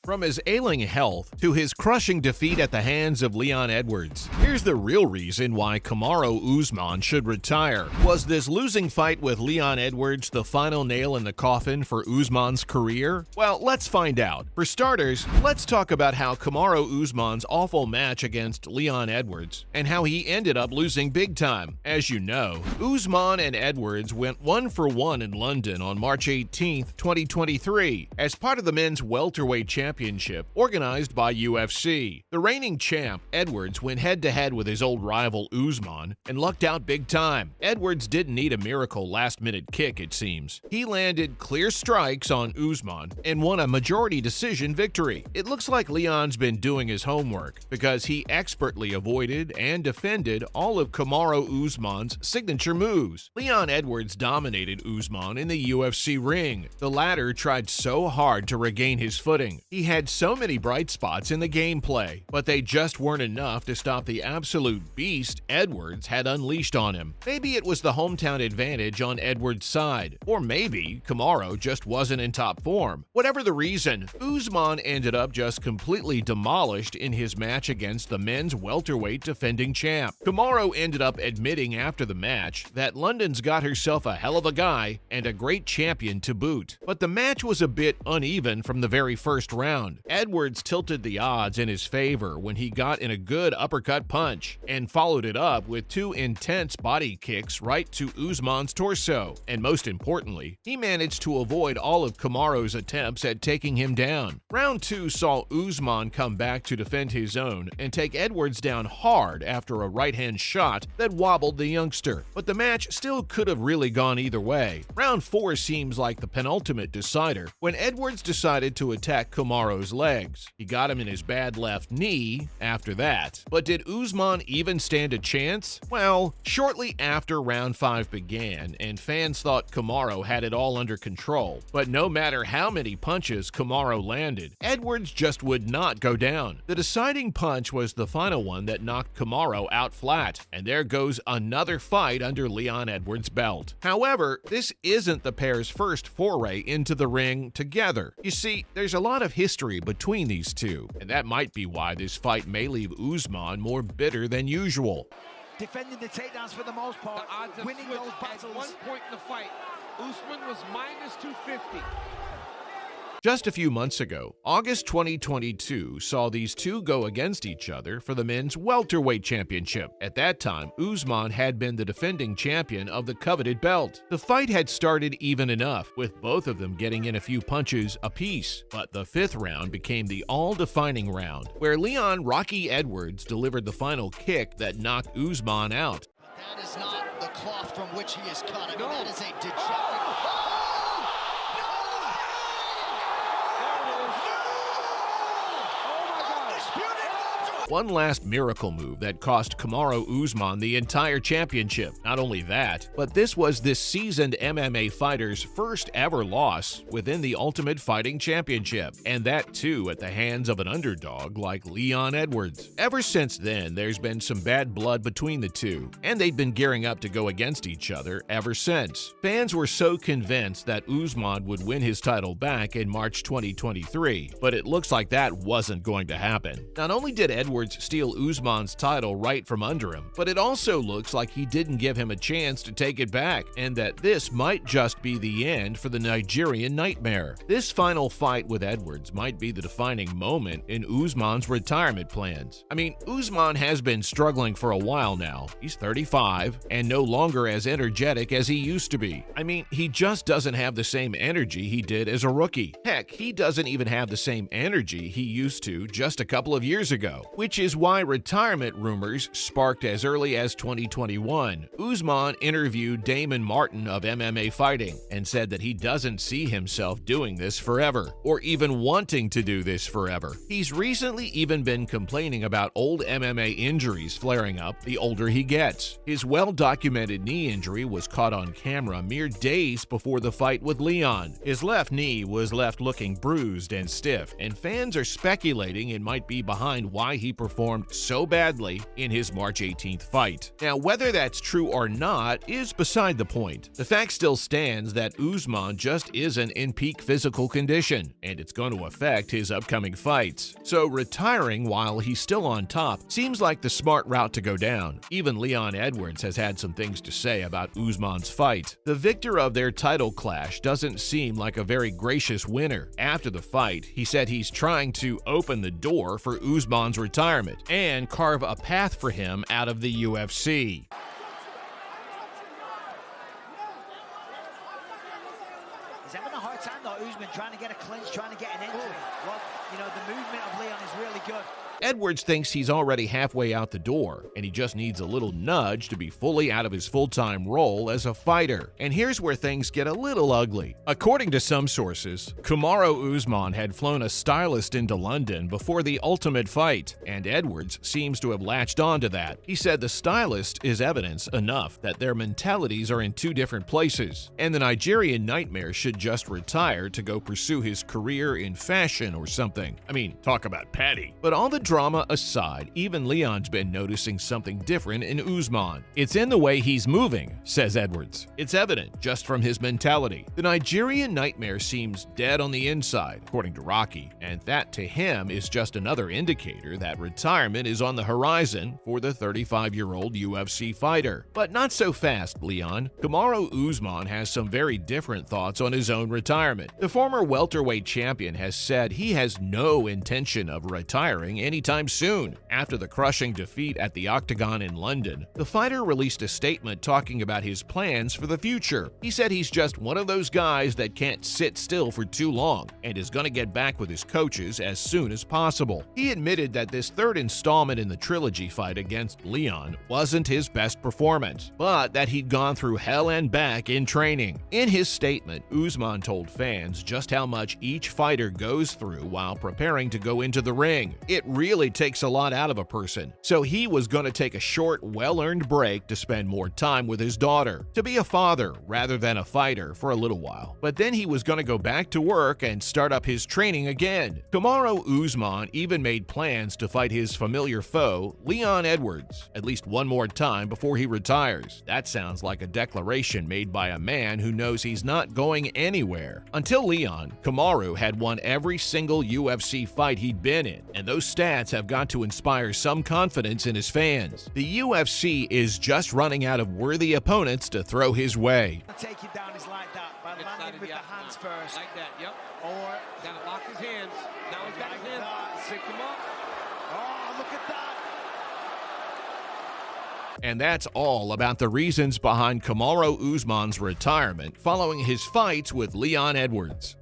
From his ailing health to his crushing defeat at the hands of Leon Edwards, here's the real reason why Kamaru Usman should retire. Was this losing fight with Leon Edwards the final nail in the coffin for Usman's career? Well, let's find out. For starters, let's talk about how Kamaru Usman's awful match against Leon Edwards and how he ended up losing big time. As you know, Usman and Edwards went 1-for-1 in London on March 18, 2023, as part of the men's welterweight championship organized by UFC. The reigning champ, Edwards, went head-to-head with his old rival Usman and lucked out big time. Edwards didn't need a miracle last-minute kick, it seems. He landed clear strikes on Usman and won a majority decision victory. It looks like Leon's been doing his homework because he expertly avoided and defended all of Kamaru Usman's signature moves. Leon Edwards dominated Usman in the UFC ring. The latter tried so hard to regain his footing. He had so many bright spots in the gameplay, but they just weren't enough to stop the absolute beast Edwards had unleashed on him. Maybe it was the hometown advantage on Edwards' side, or maybe Kamaru just wasn't in top form. Whatever the reason, Usman ended up just completely demolished in his match against the men's welterweight defending champ. Kamaru ended up admitting after the match that London's got herself a hell of a guy and a great champion to boot. But the match was a bit uneven from the very first round. Edwards tilted the odds in his favor when he got in a good uppercut punch and followed it up with two intense body kicks right to Usman's torso. And most importantly, he managed to avoid all of Kamaru's attempts at taking him down. Round 2 saw Usman come back to defend his own and take Edwards down hard after a right-hand shot that wobbled the youngster. But the match still could have really gone either way. Round 4 seems like the penultimate decider when Edwards decided to attack Kamaru's legs. He got him in his bad left knee after that. But did Usman even stand a chance? Well, shortly after round 5 began and fans thought Kamaru had it all under control, but no matter how many punches Kamaru landed, Edwards just would not go down. The deciding punch was the final one that knocked Kamaru out flat, and there goes another fight under Leon Edwards' belt. However, this isn't the pair's first foray into the ring together. You see, there's a lot of history between these two, and that might be why this fight may leave Usman more bitter than usual. Defending the takedowns for the most part, the odds winning those battles. At one point in the fight, Usman was minus 250. Just a few months ago, August 2022 saw these two go against each other for the men's welterweight championship. At that time, Usman had been the defending champion of the coveted belt. The fight had started even enough, with both of them getting in a few punches apiece. But the 5th round became the all-defining round, where Leon "Rocky" Edwards delivered the final kick that knocked Usman out. That is not the cloth from which he is cut. I mean, that is a dejected... One last miracle move that cost Kamaru Usman the entire championship. Not only that, but this was this seasoned MMA fighter's first ever loss within the Ultimate Fighting Championship, and that too at the hands of an underdog like Leon Edwards. Ever since then, there's been some bad blood between the two, and they'd been gearing up to go against each other ever since. Fans were so convinced that Usman would win his title back in March 2023, but it looks like that wasn't going to happen. Not only did Edwards steal Usman's title right from under him, but it also looks like he didn't give him a chance to take it back, and that this might just be the end for the Nigerian Nightmare. This final fight with Edwards might be the defining moment in Usman's retirement plans. I mean, Usman has been struggling for a while now. He's 35 and no longer as energetic as he used to be. I mean, he just doesn't have the same energy he did as a rookie. Heck, he doesn't even have the same energy he used to just a couple of years ago, which is why retirement rumors sparked as early as 2021. Usman interviewed Damon Martin of MMA Fighting and said that he doesn't see himself doing this forever, or even wanting to do this forever. He's recently even been complaining about old MMA injuries flaring up the older he gets. His well-documented knee injury was caught on camera mere days before the fight with Leon. His left knee was left looking bruised and stiff, and fans are speculating it might be behind why he performed so badly in his March 18th fight. Now, whether that's true or not is beside the point. The fact still stands that Usman just isn't in peak physical condition, and it's going to affect his upcoming fights. So retiring while he's still on top seems like the smart route to go down. Even Leon Edwards has had some things to say about Usman's fight. The victor of their title clash doesn't seem like a very gracious winner. After the fight, he said he's trying to open the door for Usman's retirement and carve a path for him out of the UFC. He's having a hard time though, Usman, trying to get a clinch, trying to get an entry. Well, you know, the movement of Leon is really good. Edwards thinks he's already halfway out the door, and he just needs a little nudge to be fully out of his full-time role as a fighter. And here's where things get a little ugly. According to some sources, Kamaru Usman had flown a stylist into London before the ultimate fight, and Edwards seems to have latched onto that. He said the stylist is evidence enough that their mentalities are in two different places, and the Nigerian nightmare should just retire to go pursue his career in fashion or something. I mean, talk about petty. But all the drama aside, even Leon's been noticing something different in Usman. It's in the way he's moving, says Edwards. It's evident just from his mentality. The Nigerian nightmare seems dead on the inside, according to Rocky, and that to him is just another indicator that retirement is on the horizon for the 35-year-old UFC fighter. But not so fast, Leon. Kamaru Usman has some very different thoughts on his own retirement. The former welterweight champion has said he has no intention of retiring anytime soon. After the crushing defeat at the Octagon in London, the fighter released a statement talking about his plans for the future. He said he's just one of those guys that can't sit still for too long and is going to get back with his coaches as soon as possible. He admitted that this third installment in the trilogy fight against Leon wasn't his best performance, but that he'd gone through hell and back in training. In his statement, Usman told fans just how much each fighter goes through while preparing to go into the ring. It really takes a lot out of a person, so he was going to take a short, well-earned break to spend more time with his daughter, to be a father rather than a fighter for a little while. But then he was going to go back to work and start up his training again. Kamaru Usman even made plans to fight his familiar foe, Leon Edwards, at least one more time before he retires. That sounds like a declaration made by a man who knows he's not going anywhere. Until Leon, Kamaru had won every single UFC fight he'd been in, and those stats have got to inspire some confidence in his fans. The UFC is just running out of worthy opponents to throw his way. Take him down is like that, by landing with the hands first. Like that, yep. Or Gotta lock his hands. Now he's got his hands. Pick him up. oh, look at that. And that's all about the reasons behind Kamaru Usman's retirement following his fights with Leon Edwards.